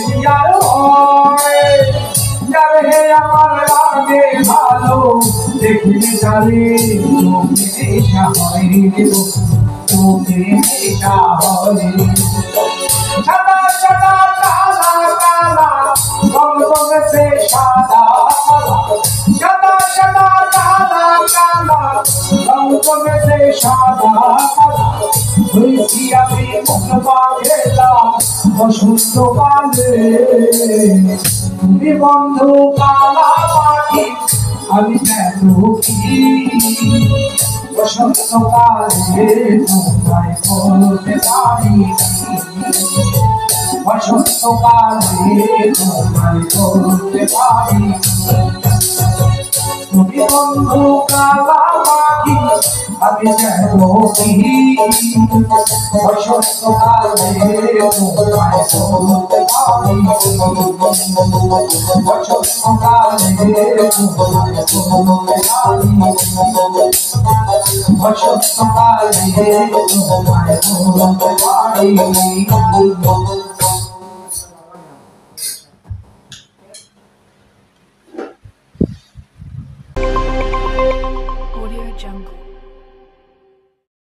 কি আর হয় যাবে আমার লাগে ভালো দেখলে জানে তোকে নেশা হয় তোকে নেশা হয় সাদা সাদা কালা কালা রং রঙেতে সাদা সাদা সাদা কালা কালা রং রঙেতে সাদা হয়েছি আমি মনবা গেলাম বসন্তকালে তুমি বন্ধু কালা পাখি আমি কেন কি বসন্তকালে তোমায় বলতে পারি বসন্তকালে তোমায় বলতে পারি তুমি বন্ধু কালা পাখি আমি কেন কি বসন্তকালে তোমায় বলতে পারি বসন্তকালে তোমায় বলতে পারি বসন্তকালে তোমায় বলতে পারি